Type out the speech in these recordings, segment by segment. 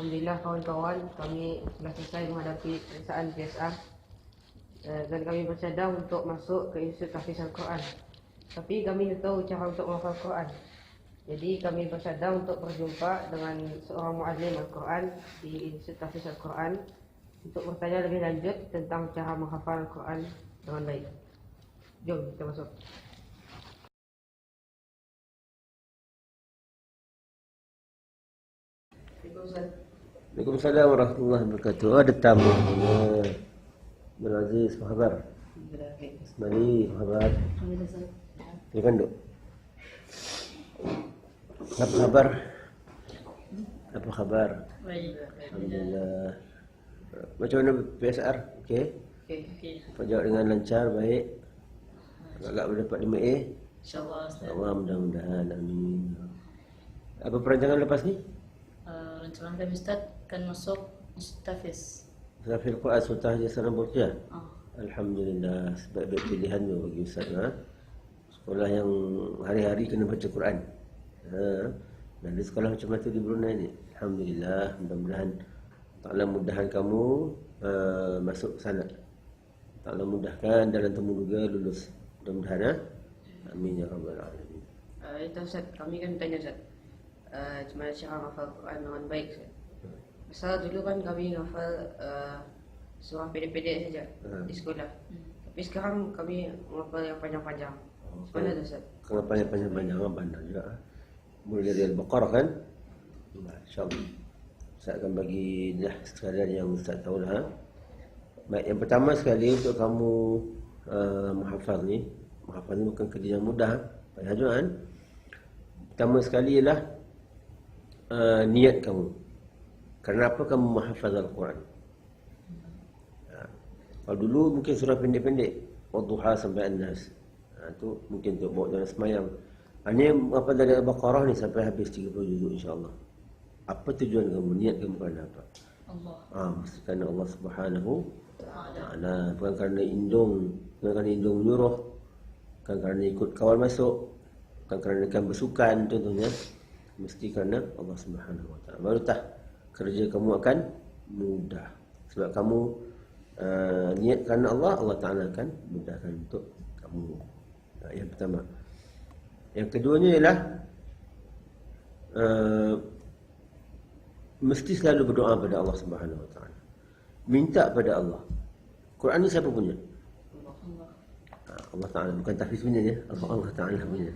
Alhamdulillah kawan-kawan, kami telah selesai menghadapi periksaan PSR dan kami bersedia untuk masuk ke Institut Tahfiz Al-Quran. Tapi kami tak tahu cara untuk menghafal Quran. Jadi kami bersedia untuk berjumpa dengan seorang muallim Al-Quran di Institut Tahfiz Al-Quran untuk bertanya lebih lanjut tentang cara menghafal Al-Quran dengan baik. Jom kita masuk. Waalaikumsalam warahmatullahi wabarakatuh. Ada tamu. Abdul Aziz, apa khabar? Ismaili, apa khabar? Silakan duk. Apa khabar? Apa khabar? Baik. Alhamdulillah. Macam mana PSR? Okey? Okey. Apa jawab dengan lancar, baik? Agak mendapat 5A? InsyaAllah Ustaz. Allah mudah-mudahan. Amin. Apa perancangan lepas ni? Rancangan kami Ustaz akan masuk Institut Tahfiz. Safir Quran Sultan Haji Salam Burkiah. Alhamdulillah, sebaik-baik pilihan tu bagi Ustaz. Sekolah yang hari-hari kena baca Quran. Dan di sekolah macam tu di Brunei ni. Alhamdulillah, mudah-mudahan Allah mudahkan kamu masuk ke sana. Allah mudahkan dalam temu juga lulus. Mudah-mudahan. Amin ya rabbal alamin. Itu Ustaz, kami kan tanya Ustaz, macam mana cara menghafal Quran dengan baik Ustaz? Pasal dulu kan kami menghafal surah pendek-pendek saja di sekolah. Tapi sekarang kami menghafal yang panjang-panjang. Macam mana tu Ustaz? Kalau panjang-panjang pandang juga. Mulai dari Al-Baqarah kan? InsyaAllah Ustaz akan bagi dah sekalian yang Ustaz tahu lah. Baik, yang pertama sekali untuk kamu menghafal ni bukan kerja yang mudah. Payah juga kan? Pertama sekali ialah niat kamu. Kenapa kamu menghafaz Al-Quran? Kalau dulu mungkin surah pendek-pendek, Wadduha sampai An-Nas. Tu mungkin untuk bawa dalam semayang. Ini apa dari Al-Baqarah ni sampai habis 30 juzuk insya-Allah. Apa tujuan kamu? Niat kamu kerana apa? Allah. Mesti kerana Allah Subhanahu Ta'ala. Bukan kerana indung, bukan kerana indung menyuruh, bukan kerana ikut kawan masuk, bukan kerana ikan bersukan contohnya. Mesti kerana Allah Subhanahu Wa Ta'ala. Baru tak kerja kamu akan mudah. Sebab kamu niat kerana Allah, Allah Ta'ala akan mudahkan untuk kamu. Yang pertama. Yang keduanya ialah mesti selalu berdoa pada Allah Subhanahu Wa Ta'ala. Minta pada Allah. Quran ni siapa punya? Allah Ta'ala, bukan tahfiz punya ya. Allah Ta'ala punya.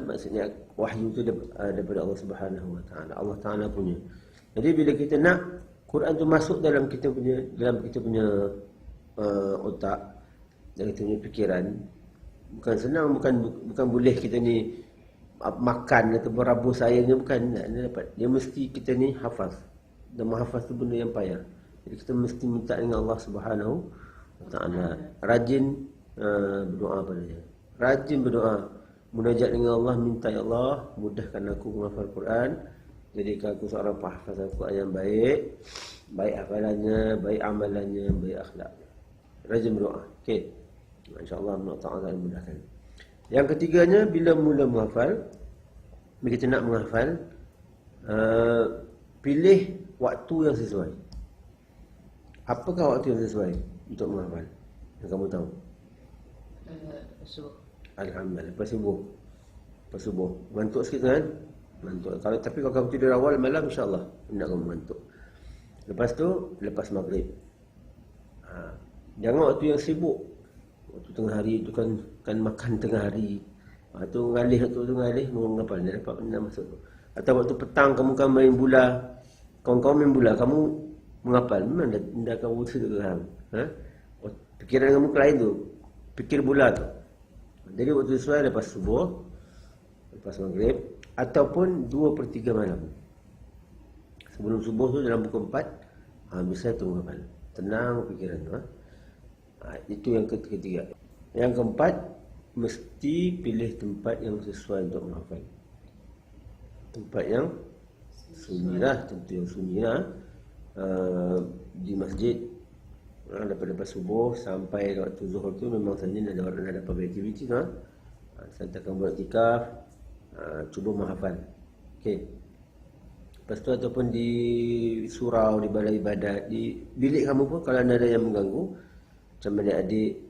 Maksudnya wahyu itu daripada Allah Subhanahu Wa Ta'ala. Allah Ta'ala punya. Jadi bila kita nak Quran tu masuk dalam kita punya otak, dalam kita punya fikiran, bukan senang, bukan boleh kita ni makan atau berabur sayangnya, bukan. Dia dapat. Dia mesti kita ni hafaz. Dan menghafaz tu benda yang payah. Jadi kita mesti minta dengan Allah Subhanahu Wa Ta'ala. Rajin berdoa pada dia. Rajin berdoa. Munajat dengan Allah, minta ya Allah mudahkan aku menghafal Quran. Jadikan aku seorang penghafaz Al-Quran yang baik. Baik hafalannya, baik amalannya, baik akhlaknya. Rajin berdoa. Okey. InsyaAllah Allah Ta'ala mudahkan. Yang ketiganya, bila mula menghafal, bila kita nak menghafal, pilih waktu yang sesuai. Apakah waktu yang sesuai untuk menghafal? Yang kamu tahu? Subuh. Alhamdulillah. Lepas subuh. Mengantuk sikit kan? Mengantuk. Tapi kalau kamu tidur awal malam, insyaAllah hendak kamu mengantuk. Lepas tu, lepas maghrib. Jangan waktu yang sibuk. Waktu tengah hari tu kan makan tengah hari. Tu ngalih mengapa dia dapat benda masuk tu. Atau waktu petang kamu kan main bola. Kawan-kawan main bola, kamu menghafal. Memang dah kamu sekarang. Fikiran kamu ke lain tu. Fikir bola tu. Jadi waktu sesuai lepas subuh, lepas maghrib, ataupun 2/3 malam. Sebelum subuh tu dalam pukul 4, bisa tu menghafal. Tenang fikiran tu. Itu yang ketiga. Yang keempat, mesti pilih tempat yang sesuai untuk menghafal. Tempat yang sunyi lah, tentu yang sunyi lah. Di masjid, daripada lepas subuh sampai waktu zuhur tu memang saja ada orang ada public activity tu. Saya akan buat iktikaf, cuba menghafal. Okey. Lepas tu ataupun di surau, di balai ibadat, di bilik kamu pun kalau ada yang mengganggu, macam adik-adik,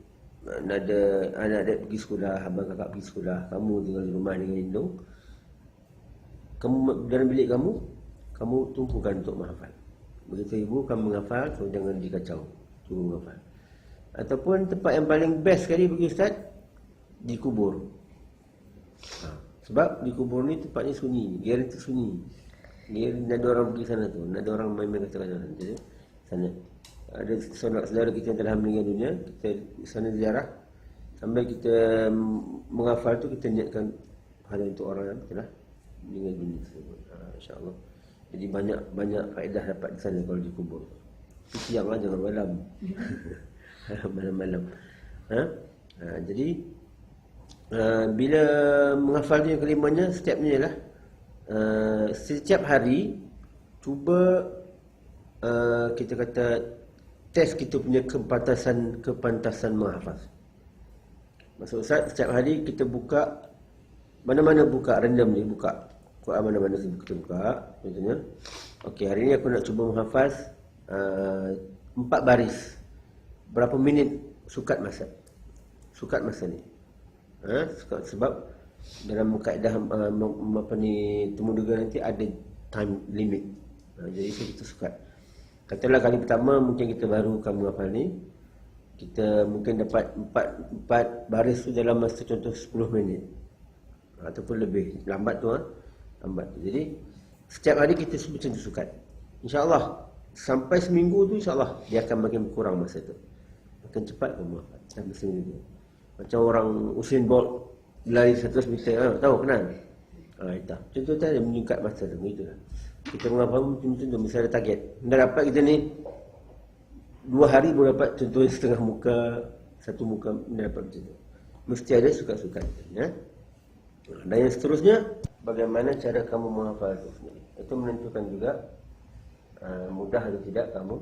ada anak-adik pergi sekolah, abang kakak pergi sekolah, kamu tinggal di rumah dengan indung, kamu dalam bilik kamu tumpukan untuk menghafal. Begitu ibu kamu menghafal, so jangan dikacau, tunggu menghafal. Ataupun tempat yang paling best sekali bagi ustaz, di kubur. Sebab di kubur ni tempatnya sunyi, garanti sunyi. Dia nak ada orang pergi sana tu, nak ada orang main-main kat sana. Ada saudara kita yang telah meninggal dunia, kita di sana ziarah. Sambil kita menghafal tu, kita niatkan pahala untuk orang yang telah meninggal dunia tersebut. InsyaAllah. Jadi banyak faedah dapat di sana kalau dikubur. Tapi siang lah, jangan malam. Malam-malam. Jadi bila menghafal tu yang kelimanya, setiapnya ialah setiap hari cuba kita kata test kita punya kepantasan menghafal. Maksud Ustaz, setiap hari kita buka mana-mana, buka random ni, buka Quran mana-mana kita buka. Contohnya, okey, hari ni aku nak cuba menghafaz 4 baris. Berapa minit sukat masa ni. Sebab dalam kaedah temu duga nanti ada time limit. Jadi kita sukat. Katalah kali pertama mungkin kita baru kamu hafal ni, kita mungkin dapat 4 baris tu dalam masa contoh 10 minit. Ataupun lebih. Lambat tu. Jadi setiap hari kita macam tu sukat. InsyaAllah sampai seminggu tu insyaAllah dia akan makin berkurang masa tu. Makin cepat kamu hafal sampai seminggu. Macam orang Usain Bolt lari 100 meter, tahu kenal? Itu. Contoh tu dia menyingkat masa tu, begitulah. Kita menghafal macam tu, mesti ada target. Dah dapat kita ni 2 hari boleh dapat contoh setengah muka, 1 muka dah dapat macam tu. Mesti ada sukat-sukat, ya. Dan yang seterusnya, bagaimana cara kamu menghafal itu sendiri. Itu menentukan juga mudah atau tidak kamu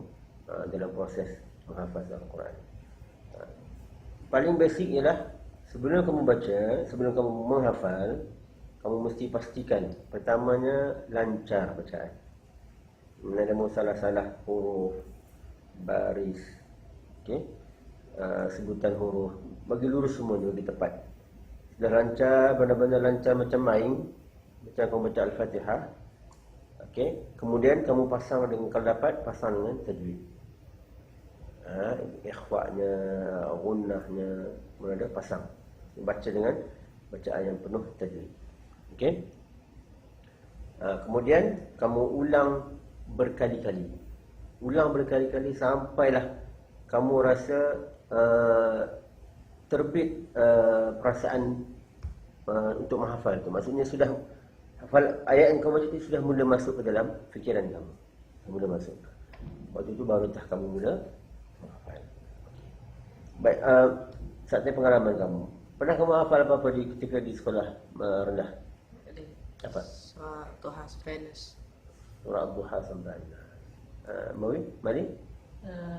dalam proses menghafal Al-Quran. Paling basic ialah sebelum kamu baca, sebelum kamu menghafal, kamu mesti pastikan pertamanya lancar bacaan. Tidak ada salah-salah huruf, baris, okey, sebutan huruf, bagi lurus semua bagi tepat. Sudah lancar, benar-benar lancar macam main, macam kamu baca Al-Fatihah. Okey, kemudian kamu pasang dengan, kalau dapat pasang dengan tajwid. Ikhfa'nya, gunnahnya, mana ada pasang. Baca dengan bacaan yang penuh tajwid. Okey. Kemudian kamu ulang berkali-kali. Ulang berkali-kali sampailah kamu rasa terbit perasaan untuk menghafal itu. Maksudnya sudah hafal ayat yang kamu baca itu sudah mula masuk ke dalam fikiran kamu. Mula masuk. Waktu itu baru kamu mula menghafal. Baik, saatnya pengalaman kamu. Pernah kamu hafal apa-apa ketika di sekolah rendah? Apa? Surah Duha sampai Nas. Surah Duha sampai Nas. Mari?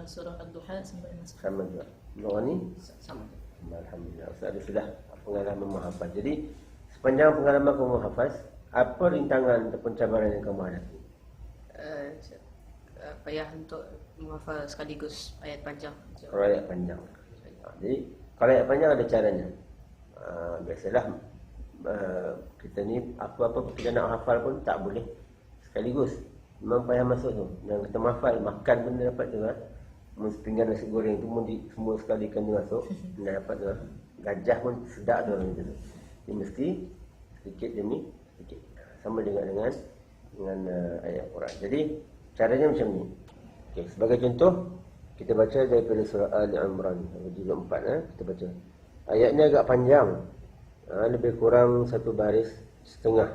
Surah Ad-Duha sampai Nas. Sama juga. Nurani? Sama. Alhamdulillah. Ustaz sudah pengalaman menghafaz. Jadi sepanjang pengalaman kamu menghafaz, apa rintangan ataupun cabaran yang kamu hadapi? Payah untuk menghafal sekaligus ayat panjang. Kalau ayat panjang. Jadi kalau ayat panjang ada caranya. Biasalah kita ni apa-apa kita nak hafal pun tak boleh sekaligus. Memang payah masuk tu. Yang kita menghafal, makan pun dia dapat tu. Sepinggan nasi goreng tu pun semua sekali kan dia masuk. Dia dapat tu. Gajah pun sedap tu orang tu. Dia mesti sedikit demi sedikit. Sama dengan ayat Quran. Jadi caranya macam ni. Okay, sebagai contoh kita baca daripada surah Ali Imran juzuk 4 kita baca. Ayatnya agak panjang. Lebih kurang 1 baris setengah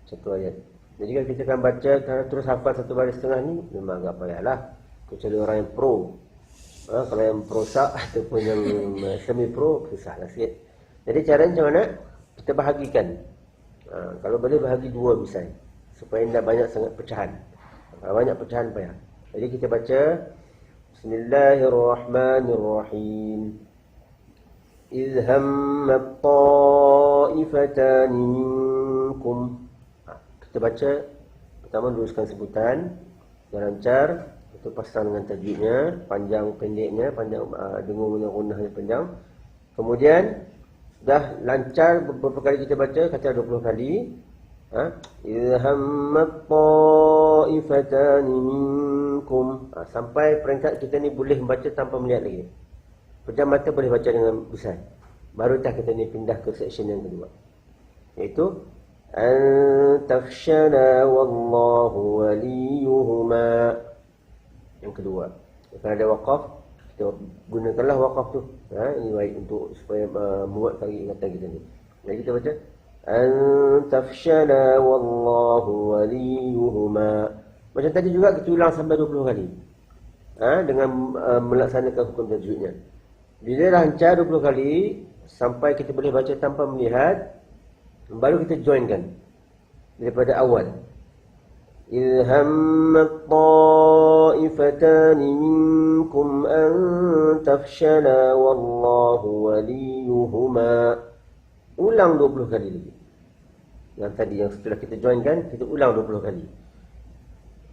satu ayat. Jadi kalau kita akan baca terus hafal 1 baris setengah ni memang agak payahlah. Kecuali orang yang pro. Kalau yang pro sak ataupun yang semi pro susahlah sikit. Jadi caranya macam mana? Kita bahagikan. Kalau boleh bahagi 2 misal supaya tidak banyak sangat pecahan. Kalau banyak pecahan payah. Jadi kita baca Bismillahirrahmanirrahim. إذ هم الطائفتان منكم. Kita baca Pertama luruskan sebutan yang lancar, itu pasang dengan tajwidnya, panjang pendeknya, panjang dengung dengan gunahnya panjang. Kemudian dah lancar beberapa kali kita baca, kata 20 kali. Idhammat ta'ifatani minkum. Sampai peringkat kita ni boleh membaca tanpa melihat lagi. Pejam mata boleh baca dengan besar. Baru tak kita ni pindah ke section yang kedua. Iaitu Antafshana wallahu waliyuhuma. Yang kedua, kalau ada waqaf, kita gunakanlah waqaf tu. Ini baik untuk supaya menguatkan ingatan kita ni. Jadi kita baca Antafshana wallahu waliyuhuma. Macam tadi juga kita ulang sampai 20 kali. Dengan melaksanakan hukum tajwidnya. Bila lancar 20 kali sampai kita boleh baca tanpa melihat, baru kita joinkan daripada awal. Idhammat ta'ifatani minkum an tafshala wallahu waliyuhuma. Ulang 20 kali lagi. Yang tadi yang setelah kita joinkan, kita ulang 20 kali.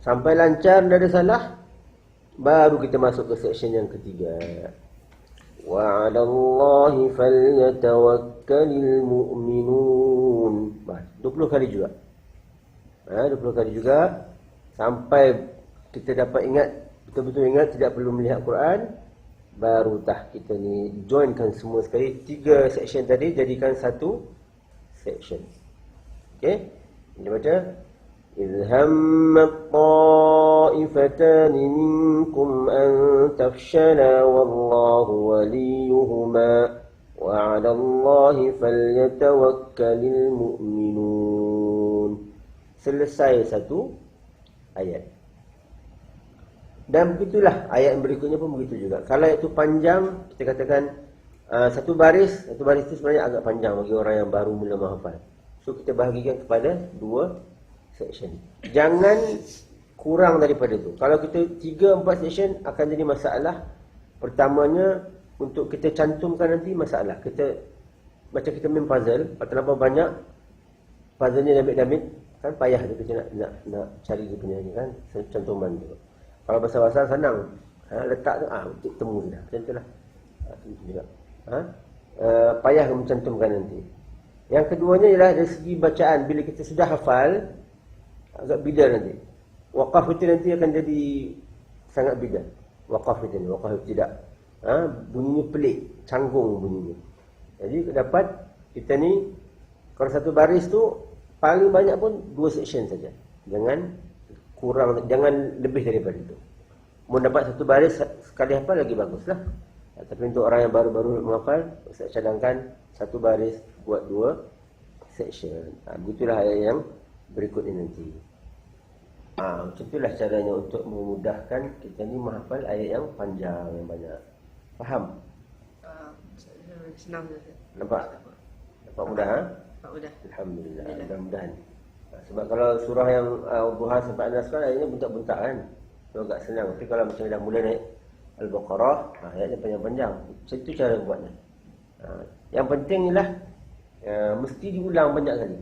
Sampai lancar, tidak ada salah, baru kita masuk ke section yang ketiga. Wa 'ala Allahi falyatawakkalul mu'minun. 20 kali juga. 20 kali juga sampai kita dapat ingat, betul-betul ingat tidak perlu melihat Quran, baru dah kita ni joinkan semua sekali. 3 section tadi jadikan satu section. Okey. Kita baca Idhammat ta'ifatani minkum an tafshala wallahu waliyuhuma wa 'ala Allahi falyatawakkalul mu'minun. Selesai satu ayat. Dan begitulah ayat yang berikutnya pun begitu juga. Kalau ayat itu panjang, kita katakan satu baris itu sebenarnya agak panjang bagi orang yang baru mula menghafal. So kita bahagikan kepada 2 section. Jangan kurang daripada itu. Kalau kita 3-4 section akan jadi masalah. Pertamanya untuk kita cantumkan nanti masalah. Kita macam kita main puzzle, terlalu banyak puzzle-nya damit-damit, kan payah kita nak cari dia punya ni kan, cantuman tu. Kalau bahasa-bahasa senang. Letak tu untuk temu sudah. Macam itulah. Itu juga. Payah mencantumkan nanti. Yang keduanya ialah dari segi bacaan. Bila kita sudah hafal, agak bidar nanti. Waqaf itu nanti akan jadi sangat bidar. Waqaf itu ni, waqaf tidak. Bunyinya pelik, canggung bunyinya. Jadi dapat kita ni, kalau satu baris tu paling banyak pun 2 section saja. Jangan kurang, jangan lebih daripada itu. Mau dapat satu baris sekali hafal lagi baguslah. Tapi untuk orang yang baru-baru menghafal, saya cadangkan satu baris buat 2 section. Begitulah ayat yang berikut ini nanti. Macam itulah caranya untuk memudahkan kita ni menghafal ayat yang panjang, yang banyak. Faham? Senang. Nampak? Nampak mudah? Nampak mudah. Alhamdulillah. Mudah-mudahan. Sebab kalau surah yang Duha sampai An-Nas kan ayatnya buntak-buntak kan. So agak senang. Tapi kalau macam dah mula naik Al-Baqarah, ayatnya panjang-panjang. Macam itu cara buatnya. Yang penting ialah mesti diulang banyak kali.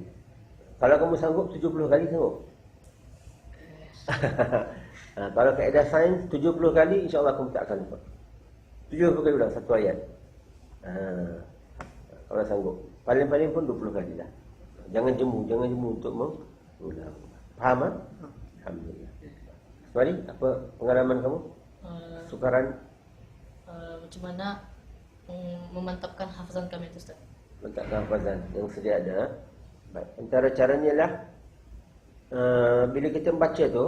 Kalau kamu sanggup 70 kali sanggup. Kalau kaedah sains 70 kali insya-Allah kamu tak akan lupa. 70 kali ulang satu ayat. Kalau sanggup. Paling-paling pun 20 kali lah. Jangan jemu untuk mengulang. Faham? Alhamdulillah. Mari, apa pengalaman kamu? Sukaran? Macam mana memantapkan hafazan kami itu, Ustaz? Mantapkan hafazan yang sedia ada. Baik. Antara caranya lah, bila kita baca tu,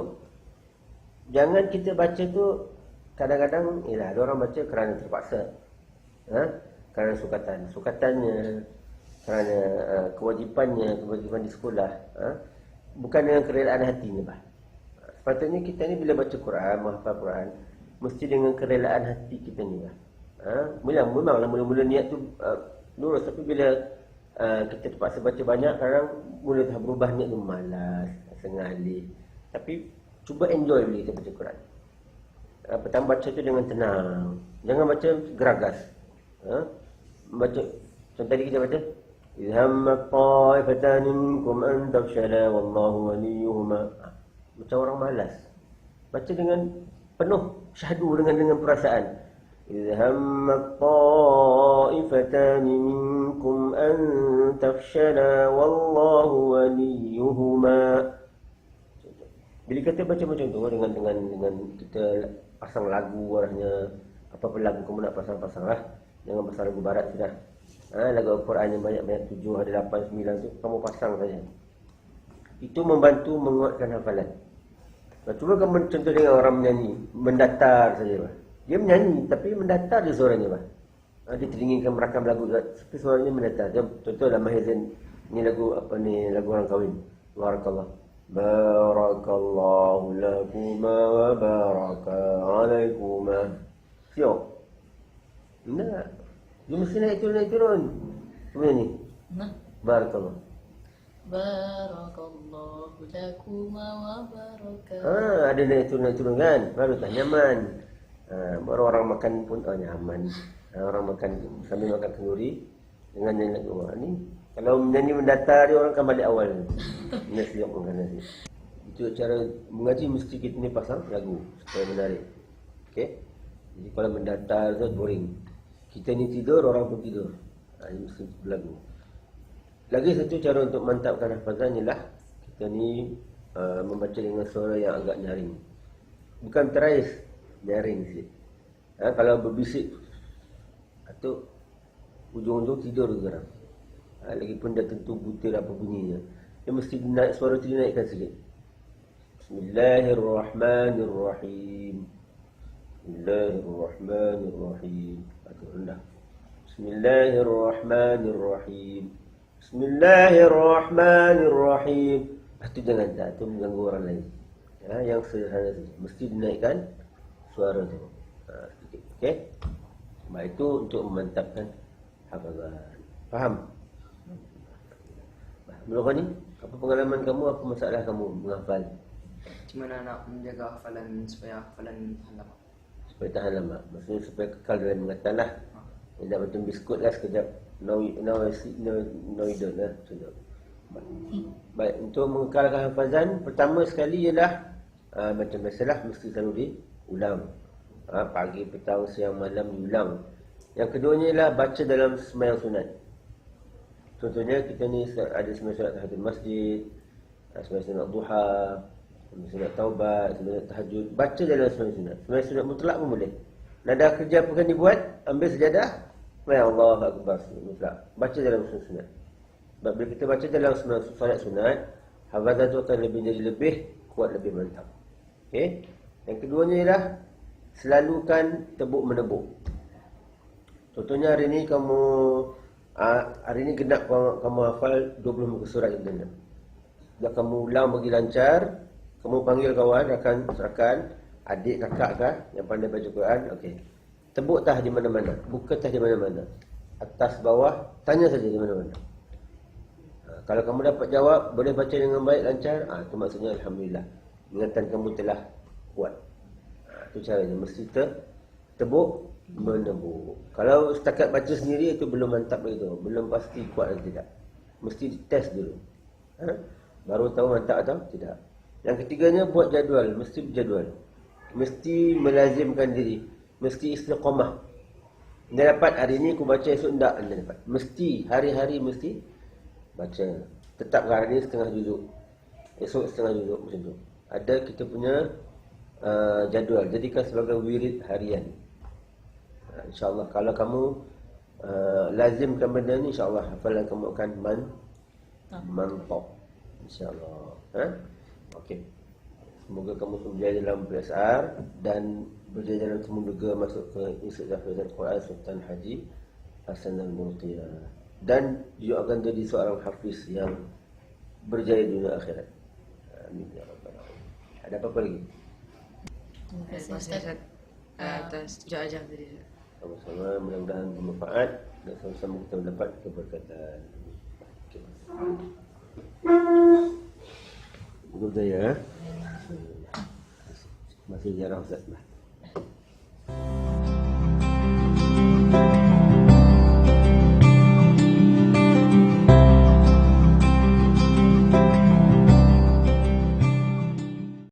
jangan kita baca tu kadang-kadang, ada orang baca kerana terpaksa. Kerana sukatannya, kerana kewajipan di sekolah. Bukan dengan kerelaan hatinya, bah. Sepatutnya kita ni bila baca Quran, menghafal Quran, mesti dengan kerelaan hati kita ni, bah. Memanglah mula-mula niat tu lurus, tapi bila kita terpaksa baca banyak, kadang mula dah berubah niat tu malas, sengalih. Tapi cuba enjoy bila kita baca Quran. Pertama baca tu dengan tenang, jangan baca geragas. Baca contoh tadi kita baca idhammat ta'ifatani minkum an tafshala wallahu waliyuhuma. macam orang malas. Baca dengan penuh syahdu, dengan perasaan. إذ هم الطائفتان منكم أن تفشلا والله وليهما. Bila kita baca macam tu dengan kita pasang lagu warnanya, apa-apa lagu kamu nak pasang lah. Jangan pasang lagu barat sudah. Lagu Al-Quran yang banyak-banyak 7, ada 8, 9 tu kamu pasang saja. Itu membantu menguatkan hafalan. Cuba kamu contoh dengan orang menyanyi, mendatar saja bah. Dia menyanyi tapi mendatar je suaranya bah. Dia teringin merakam lagu tapi suaranya mendatar. Contoh dalam Mahizin ni lagu apa ni, lagu orang kahwin. Barakallah. Barakallahu lakuma wa baraka alaikuma. Siap. Enggak. Dia mesti naik turun. Macam ni. Nah, Barakallah. barakallahu lakuma wa baraka. Ada naik turun kan. Baru tak nyaman. Baru orang makan pun nyaman. Orang makan sambil makan kenduri dengan nyanyi lagu ni. Kalau menyanyi mendatar dia orang akan balik awal. Nasi siap makan nasi. Itu cara mengaji, mesti kita ni pasang lagu supaya menarik. Okey. Jadi kalau mendatar tu boring. Kita ni tidur, orang pun tidur. Ini mesti berlagu. Lagi satu cara untuk mantapkan hafazan ialah kita ni membaca dengan suara yang agak nyaring. Bukan terais, nyaring sikit. Kalau berbisik atau ujung-ujung tidur orang. Lagipun dah tentu butir apa bunyinya. Dia mesti naik, suara tu dinaikkan sikit. Bismillahirrahmanirrahim. Bismillahirrahmanirrahim. Atau rendah. Bismillahirrahmanirrahim. Bismillahirrahmanirrahim. Itu jangan tak, itu mengganggu orang lain. Yang sederhana saja. Mesti dinaikkan suara tu. Okey. Baik, itu untuk memantapkan hafazan. Faham? Belum ni? Apa pengalaman kamu? Apa masalah kamu menghafal? Macam mana nak menjaga hafalan supaya hafalan tahan lama? Supaya tahan lama. Maksudnya supaya kekal dalam ingatan lah. Tidak macam biskut lah sekejap. No you don't lah. Baik, untuk mengekalkan hafazan, pertama sekali ialah macam biasalah, mesti selalu diulang. Pagi, petang, siang, malam diulang. Yang keduanya ialah baca dalam sembahyang sunat. Contohnya kita ni ada sembahyang sunat tahiyatul masjid, sembahyang sunat duha, sembahyang sunat taubat, sembahyang sunat tahajud. Baca dalam sembahyang sunat. Sembahyang sunat mutlak pun boleh. Nada kerja apa kan dibuat, ambil sejadah, ya Allah akbar, mutlak. Baca dalam sembahyang sunat. Sebab bila kita baca dalam solat sunat, hafazan tu akan jadi lebih kuat, lebih mantap. Okey. Yang keduanya ialah selalukan tebuk menebuk. Contohnya hari ni genap kamu hafal 20 muka surat yang benar. Dah kamu ulang bagi lancar, kamu panggil kawan, rakan, adik, kakak kah yang pandai baca Quran, okey. Tebuk tah di mana-mana, buka tah di mana-mana. Atas bawah, tanya saja di mana-mana. Kalau kamu dapat jawab, boleh baca dengan baik, lancar, itu maksudnya alhamdulillah. Ingatan kamu telah kuat. Itu caranya, mesti tebuk menebuk. Kalau setakat baca sendiri itu belum mantap begitu, belum pasti kuat atau tidak. Mesti dites dulu. Baru tahu mantap atau tidak. Yang ketiganya buat jadual, mesti berjadual. Mesti melazimkan diri, mesti istiqamah. Anda dapat hari ini aku baca, esok tak anda dapat. Mesti hari-hari mesti baca. Tetap hari ini setengah juzuk, esok setengah juzuk, macam tu. Ada kita punya jadual, jadikan sebagai wirid harian. InsyaAllah kalau kamu lazimkan benda ni, InsyaAllah hafalan kamu akan mantap, InsyaAllah. Okey. Semoga kamu berjaya dalam PSR dan berjaya dalam semoga masuk ke Institut Hafizan Quran Sultan Haji Hasan Al-Mulqiyah, dan juga akan jadi seorang hafiz yang berjaya dunia akhirat. Amin ya rabbal alamin. Ada apa-apa lagi? Terima kasih Terima Ustaz. kasih atas jajah tadi. Sama-sama, mudah-mudahan bermanfaat dan sama-sama kita mendapat keberkatan. Okay. Betul ya? Masih jarang Ustaz.